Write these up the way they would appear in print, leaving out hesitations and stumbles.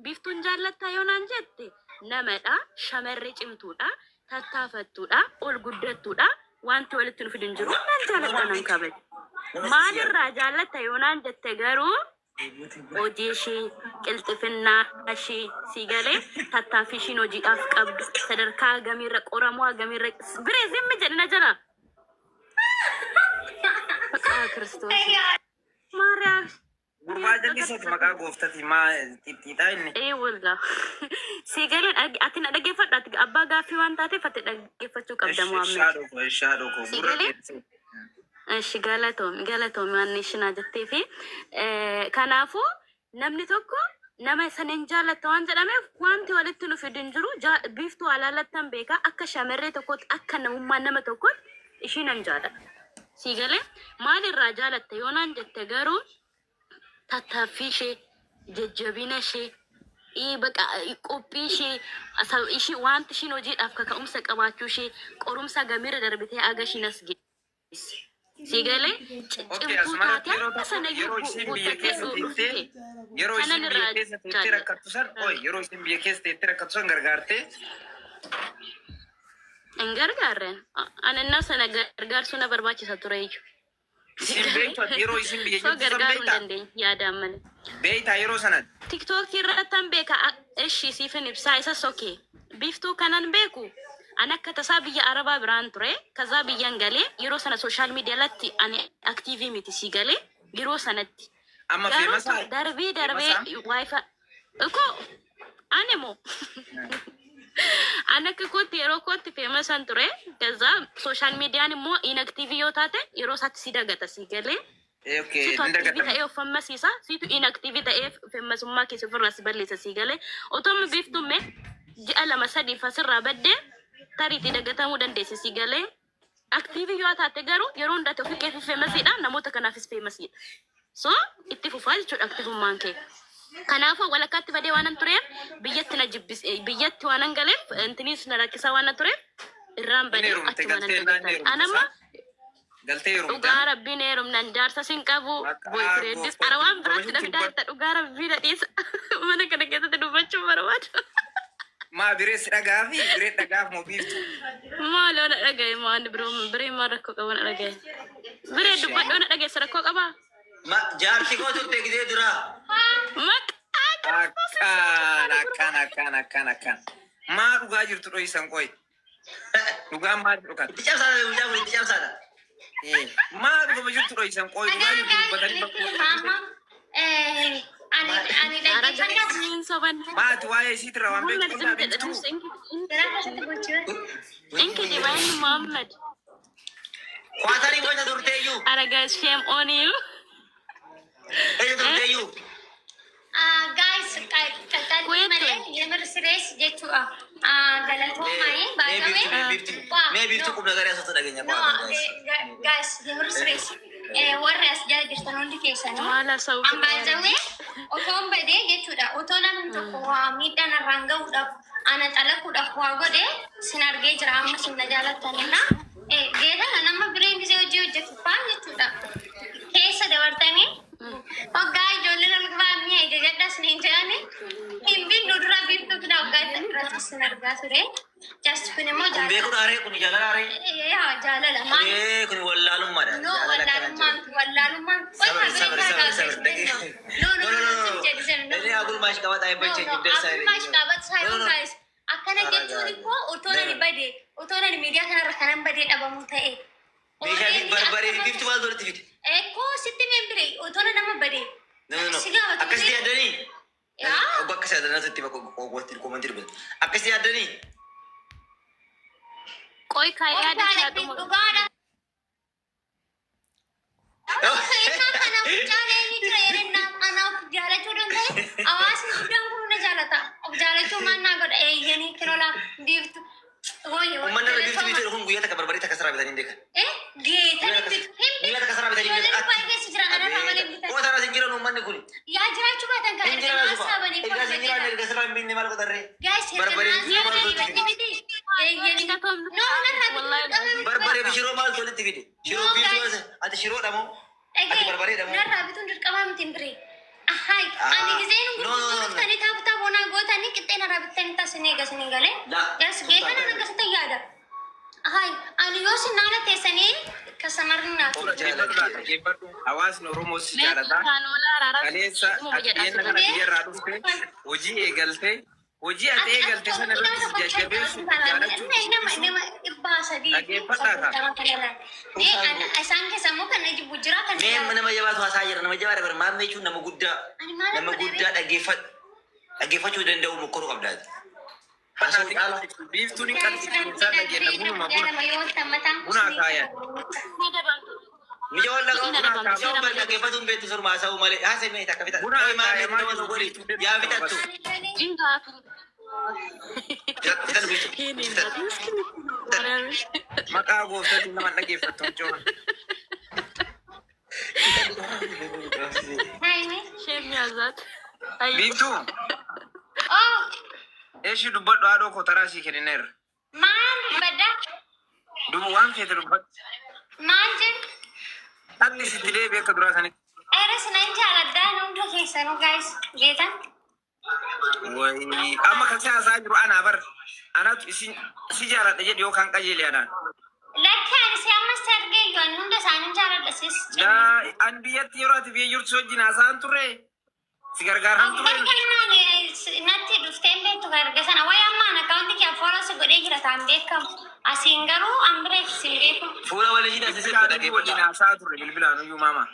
biiftuun jaallattaa yoonaan jette namadha, shamarree cimtuudha, tattaafattuudha, ol guddattuudha, wanti walitti nu fidin jiru nan jaalladha nan kabaja. Maalirraa jaallatta yoonaan jette garuu hojii ishee, qilxifinnaa ishee si galee tattaaffii ishiin hojiidhaaf qabdu sadarkaa gamiirra qoramoo gamiirra biree zimmi jedhina jala. Maqaa Kiristoos. Maariyaam. Gurbaa jallisatti maqaa gooftati maa xixxiidha inni. Wallah. Si galee ati na dhaggeeffadhu ati abbaa gaaffii waan taateef ati dhaggeeffachuu qabda Muhammed. Shaadoko. Si galee. Eshi galatoomi waan ishinaa jettee fi kanaafuu namni tokko nama sanin jaallatta waan jedhameef wanti walitti nu fidin jiru biiftuu alaalattan beekaa akka shamarree tokkotti akka namummaa nama tokkotti ishiinan jaalladha. Si galee maalirraa jaalatta yoonaan jette garuu tattaaffii ishee, jajjabina ishee, baqa qophii ishee wanti ishiin hojiidhaaf kaka'umsa qabaachuu ishee qorumsa gamiirra darbitee agashiin as geesse. Si galee cimtuu taatee akka sana yeroo isin biyya keessa rakkattu san yeroo isin biyya keessa teettee rakkattu san gargaartee hin gargaarreen anannaa sana gargaarsuu na barbaachisa ture iyyuu. Isin beektu yeroo isin biyya keessa gargaaruu hin dandeenye yaadaan malee. Beektaa yeroo sanatti. Tiktookii irrattan beeka ishii siifin ibsaa isa sokee biiftuu kanan beeku. Ana akka tasaa biyya Arabaa biraan ture kazaa biyyan galee yeroo sana sooshaal miidiyaa latti ani aktiivii miti si galee yeroo sanatti. Amma feemasaa. Darbee wifi iko anemo. Ana akka kootti yeroo kootti feemasan ture kazaa sooshaal miidiyaan immoo inaktiivii yoo taate yeroo isaatti si dagata si galee. Situ aktiivii ta'ee of ammasiisa situ inaktiivii ta'ee feemasummaa keessa ofirraa si balleessa si galee otoo biiftumme ji'a 2-3 fasirraa baddee. Tariitii dagatamuu dandeessi si galee aktiivii yoo taate garuu yeroo hundaatti ofii keef feemasiidha namoota kanaafis feemasiidha. So itti fufaa jechuudha aktiivummaan kee. Kanaafuu walakkaatti badee waan tureef biyyatti na jibbis biyyatti waan galeef intinis na rakkisaa waan tureef irraan badee achuma nan dagatan. Anamma galtee yeroo dhugaa rabbiin heerumnan jaarsa sin qabu boyfriendis arawaan biraatti dafdaata dhugaa rabbiin dhiisa mana kana keessatti dubbachuu barbaadu. Ma birees dhagaaf biree dhagaaf moo biiftu? Maaloo na dhagaye maan biree maan rakkoo qabu na dhagaye. Biree dubbadhoo na dhageessa rakkoo qabaa? Jaarsi koo turte gidee dura. Akkaan. Maa dhugaa jirtu dho'isan qoy. Dhugaa maal dhugan? Itti cabsaadha. Maa dhugaa jirtu dho'isan qoy dhugaa jirtu dubbatanii bakka. Maati waa'ee isiitirra waan beeku biiftuu. Inki dibaayini Muhammad. Kwaatanii gocha turteeyyuu. Aragaa shame on you. Eenyu turteeyyuu. Guys, የምር ስሬስ ጀቹአ ገለቶማዬ ባይገበ mee biiftuu qubna garii asatti dhageenya guys የምር ስሬስ warri as jala jirtan hundi keessanii maala sa'u ambaazawee otoon badee jechuudha otoo namni tokko waa miidhaan irraan ga'uudhaaf ana xalaquudhaaf waa godhe sin argee jira amma sin na jaalattanina geedana nama bireen gisee hojii hojjetu faan jechuudha keessa dabartanii waggaa ijoolleen olgabaa mi'a ijajadhas ni jedhani hin nudura biiftuu kina waggaa irratti sin argaa ture just kun immoo jaalala beeku dhaaree kun jaalala dhaaree jaalala maal kun wallaalummaadha no wallaalummaan Ini aku masih kawat ayam baca judul saya. Masih kawat saya guys. Akkana jechuun immoo otoo nani badee otoo nani miidiyaa kanarra kanan badee dhabamu ta'e. Meeshaalee barbaree bifti maal godhatti fide? Ekkoo sitti membire otoo nama badee. Akkasii yaadanii? Obbo akkasii yaadanii asitti bakka komantii dubbatu. Akkasii yaadanii? Qoy kaayee yaada shaaduma. Dhugaadha. Kana jaalee ni jira yeroo anaaf jaalachuu danda'e hawaasni guddaan kun na jaalata. Jaalachuu maannaa godha eeyyanii kirola biiftu. Uummanni irra biiftu biiftu kun guyyaa takka barbaadee takka saraa bitanii beekan. Geetanii biiftu. Guyyaa takka saraa bitanii beekan. Ijoolleen baay'eessa jiran ana irraa malee bitan. Kuma taraa sin jiran uummanni kun. Yaa jiraachuu baatan kan Sin jiran asuba. Erga sin jiran erga sirraa hin biinne maal godharree? Barbaree bishiroo maal tolitti fide? Shiroo biiftu ati shiroo dhamoo? Ati barbaree dhamoo? Narraa bituun dirqamaa miti hin biree. Ahay, ani giseen guutuuftanii taaphataa boonaa sini gale. Jas geeta na nagkasita yada. Hay, ani yo sinala tesani kasamarna. Hawaasni Oromoo si jaalata. Kaleessa addeenna kana biyyarraa dhufte hojii eegalte hojii ati eegalte sana irratti si jajjabeessu jaalachuun isaan keessa immoo kan iji bujjiraa kan nama jabaatu haasaa jira nama jabaa dabar maamee jechuun nama guddaa dhaggeeffachuu danda'u mokkoruu qabdaati. Biiftuun hin qalbisaa dhageenya bunuma buna kaayan. Mijo wala ko dhaggeeffatuun beektu surmaa haasa'u malee haasa'e mee takka bitaa. Buna maamee nama tokko yaa bitattu. Maqaa gooftatti nama dhaggeeffattu jechuudha. Biiftuu. Eeshi dubbadhu haadhoo koo taraa sii kennineerra. Maal dubbadda? Waan feete dubbadhu. Maal jedhu? Adni sitti deebi'e akka duraa sanitti. Eres nan jaaladhaa hunda keessanuu gaayis geetan. Wayii amma kan haasaa jiru anaa bar anatu si jaaladha jedhi yookaan qajeelee anaan. Lakki ani si ammas argee yoon hunda isaanii jaaladha sis. An biyyatti yeroo ati biyya jirtu wajjin haasaan turre si gargaaran turre. Natti dhuftee beektu garga sana wayi ammaan akkaawunti kee afooraa si godhee jira taan beekamu. Asiin garuu ambireef si beeku. Fuula waliin jira sisi wajjin haasaa turre bilbilaan iyyuu maama.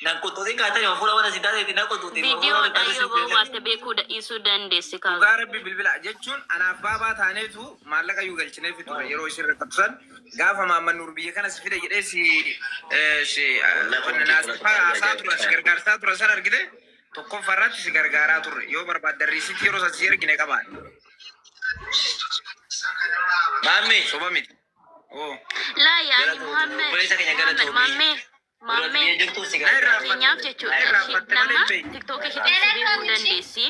Nan kutuutiin kaatanii fuula waliin si taatee nan kutuutiin. Viidiyoo dhayyoo boobaate beekuu dhiisuu dandeessi kan. Dhugaa rabbi bilbila jechuun anaaf baabaa taaneetu maallaqa iyyuu galchineef ture yeroo isheen rakkatusan gaafa maamman nuur biyya kana si fide jedhee si haasaa ture si gargaarsaa ture san argite tokkoffaarratti si gargaaraa turre yoo barbaaddan riisitti yeroo si ergine qabaan. Maamee soba miti. Laa yaani Muhammed Mammee keenyaaf jechuudha nama tiktookii ishiitiin si beekuu dandeessi.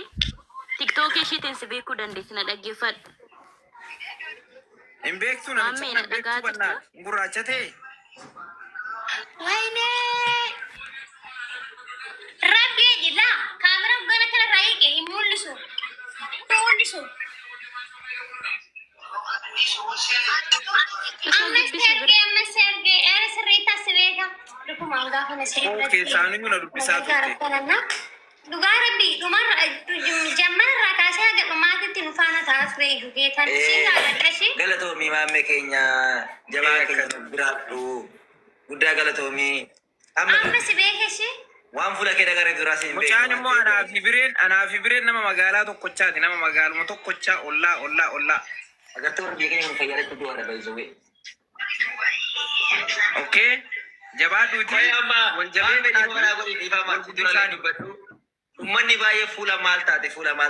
Tiktookii ishiitiin si beekuu dandeessi na dhaggeeffadhu. Hin beektu namicha kan beektu bannaa gurraacha ta'e. Waynee rabbi jila kaamera gana kana raayike hin mul'isu. Amma sergee eres reeta sibeeka. Dhugumaan gaafa na sirriitti. Keessaaniyyuu na dubbisaa turte. Dhugaa rabbi dhumarra jammarraa kaasee haga dhumaatitti nu faana taa'aa ture iyyuu geetan si jaaladhashi. Galatoomii maamee keenya jabaa keenya biraadhu guddaa galatoomii. Amma si beekeshi. Waan fuula kee dagara duraa si hin beeku. Mucaan immoo anaa fi bireen nama magaalaa tokkochaati nama magaaluma tokkochaa ollaa. Agartee warra biyya keenya kun fayyadachuu du'a dha baay'isuu. Okay. Jabaadhuuti. Wal jabee ummanni baay'ee fuula maal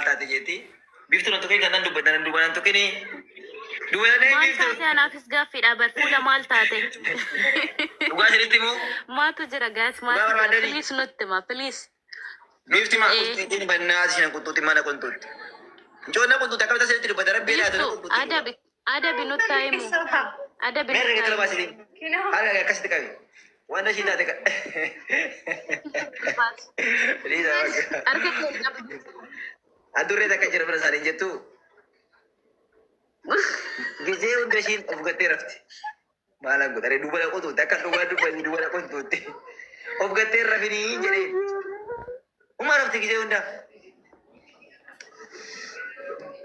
taate jetti. Biftu na tokkee kan dubbatan dubbanan tokkeen Maal taate anaafis gaaffiidha bar fuula maal taate. Dhugaa isinitti immoo Maatu jira gaas maatu jira please nutti ma please. bifti maa kutuutiin bannaa isheen kutuuti mana kuntuutti. Joona kuntuutti akka bitaa isinitti dubbatan rabbii laata kuntuutti. Adabi nutti himu. Adabi Merre nutti gata himu. baasini. Haala akkasitti qabi. Waan isheen taate Liisa bakka. Harka kee qabu. Adurree takka jira bira isaanii jettu. Gizee hunda ishiin of gattee rafti. Maalaan godhare dubala qotuutti akka dhugaa dubala qotuutti. Of gattee rafinii jedhee. Umaa rafti gizee hunda.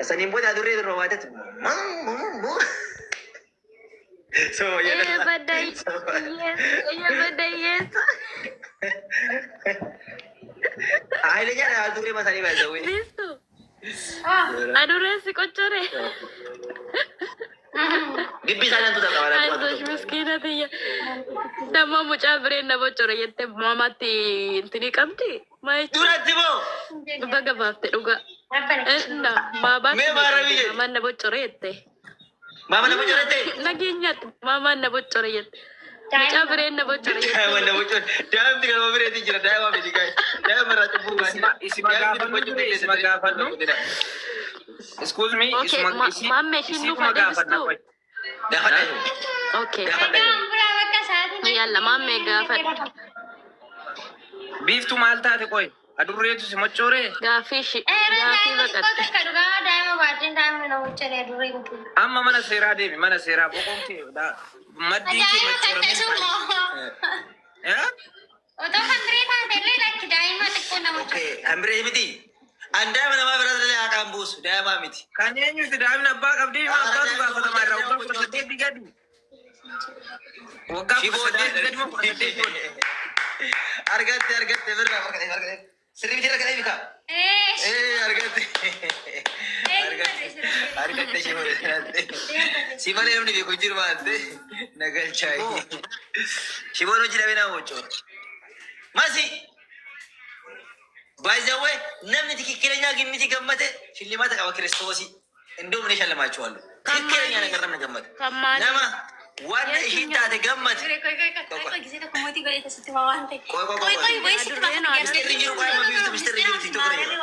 Saniin booda adurree durra waatetu. So Badayyeessa. Aile jala adurree masanii baasawee. Listu. Adurreessi qochore. Gibbii isaanii hantuuta qabaa. Aizosh miskiina tiyya. Nama mucaa bireen na bocore jette mamatti intini qabdi. Duratti moo? Baga baafte dhuga. Inna maabaatti Mee maarabii jedhe? mamaan na bocore jette. Maama nama jorate. Nageenyaatti mamaan na bocore jette. Mucaa bireen na bocore jette. Daa'ima nama jorate. Daa'imti kan nama bireetiin jira. Daa'ima miti gaa'e. Daa'ima irraa cubbuu baasee. Isima gaafannu. Excuse me. Okay, mamme shinnu fadebistu. Gaafadha. Okay. Buraa bakka sa'aatii. Yalla mamme gaafadha. Biiftu maal taate qoy? adurreetu si machooree. Gaaffii baqatte. Kadhugaa daa'ima baadiyyaa daa'ima na hojjetee duree guutuu. Amma mana seeraa deemi mana seeraa boqoon kee maddii kee machooramee. Otoo kan biree taatellee lakki daa'ima xiqqoo nama hojjete. Kan biree miti. An daa'ima namaa biraatti haqaan buusu daa'ima miti. Kan eenyuti daa'imni abbaa qabdee abbaatu gaafatamaa irraa waggaa 18 gadi. Waggaa 18 gadi moo 18 Argatte birra sirrii miti rakka eebika. Argatte si malee namni beeku jiru baate nagalchaayi. Shiboon hojii dhabee nama bocoora. Masi baay'ee namni tikkileenya gimmiti gammate shillimaata qaba kiristoosii. Indoo mini shallamaachuu tikkileenya nagar namni gammate. Nama waan ishiin taate gammate. Misterri jiru baay'ee mabiiftu misterri jiru tiktokira jiru.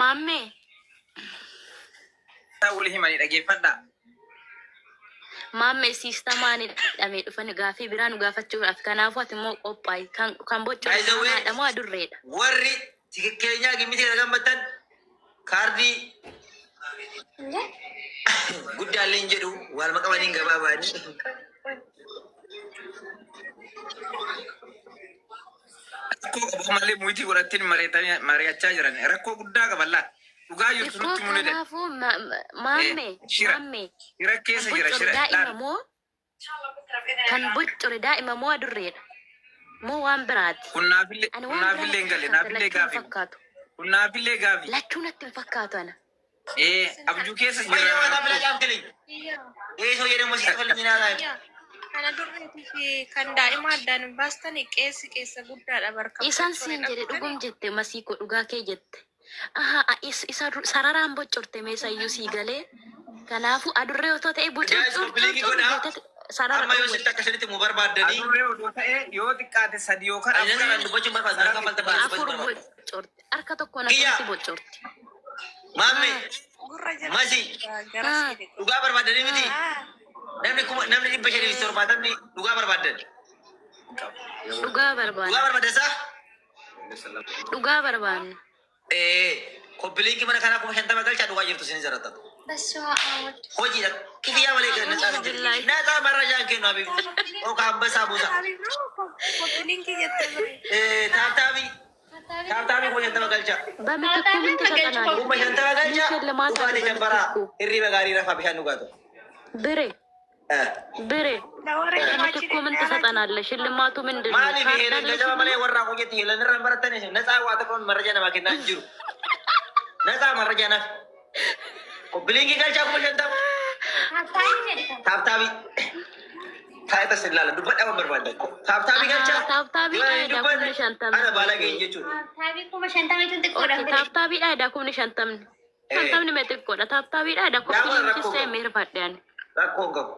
Maammee. Wal himanii dhageeffadhaa. Maammee siistamaan hidhamee dhufan gaafii biraa nu gaafachuudhaaf kanaafuu ati immoo qophaa'i kan bocoodha haadhamoo adurreedha. Warri tikkeenyaa gimmiti kana gammatan kaardii guddaallee hin jedhu waalma qabaniin gabaabaani. Rakkoo qabu malee muitii godhattiin mari'achaa jiran rakkoo guddaa qaballaa. Dhugaa jirtu nutti mul'ata. Kanaafuu maammee shira keessa jira shira daa'ima moo kan bocore daa'ima moo adurreedha moo waan biraati? Kun naafillee hin galle naafillee gaafii. Kun naafillee gaafii. Lachuu natti hin fakkaatu ana. Abjuu keessa Fayyaa jira. waan naafillee gaafii. Eesoo jedhamu si falli nyinaa laafi. Kana durreetii fi kan daa'ima addaan hin baastan qeessi keessa guddaadha barka. Isaan siin jedhe dhugum jette masiiko dhugaa kee jette. Isa sararaan bocorte meesa iyyuu sii galee. Kanaafuu adurree otoo ta'e sarara Amma yoo sitti akkasinitti mu barbaaddanii. Adurree odoo ta'ee yoo xiqqaate sadii yookaan Ani nama dubbachuun barbaadu akka falta afur bocorte harka tokko natti bocorte. Maamme Gurra jala masi garas jedhe. dhugaa barbaaddanii miti. Namni 570 dhugaa barbaaddan. Dhugaa barbaanne. Dhugaa barbaaddasa? Dhugaa barbaanne. Koppilinki mana kanaa 50 galchaa dhugaa jirtu isin jarrattatu. Hojiidha. Kifiyyaa malee kan naxaan jiru. Naxaa marrajaan kennu habibi. Okaan basaa buusa. Koppilinki jette ture. Taaptaabii. Taaptaabii 50 galchaa. Bame tokko minti saxanaa. 50 galchaa. Dhugaatii jambaraa hirriba gaarii rafaa bishaan dhugaatu. Bire bame tokko minti saxanaalle shillimaatu mindin Maaliif heelan gajaba malee warraa hojjetti heelan irraan barattanii naxaa waa tokkoon marraja namaa kennaa hin jiru. Naxaa marraja naaf. Koppilinki galchaa 50. Taaptaabii. Taa'etas ilaala dubbadhaa waan barbaaddan. Taaptaabii galchaa. Taaptaabiidha kumni shantamni. Ana baala ga'e jechuudha. Taaptaabiidha kumni shantamni. Shantamni mee xiqqoodha. Taaptaabiidha koppilinki see meerfadhaan. Rakkoo qabu.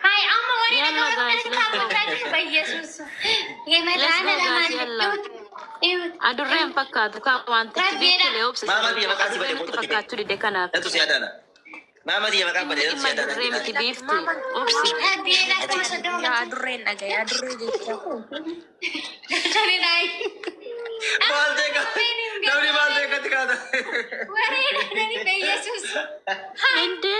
Hai, amma wani na wani kamu Yesus. Adurreen fakkaatu kan wantichi biqilee obsa fakkaatu dide kanaaf. Natu si adana. Mama dia makan pada si adana. Adurree miti biiftu obsi. Yaa adurreen dhagaye adurree jecha. Jadi naik. Balte ka. Namni balte ka tikada. Wani na Yesus. Ende.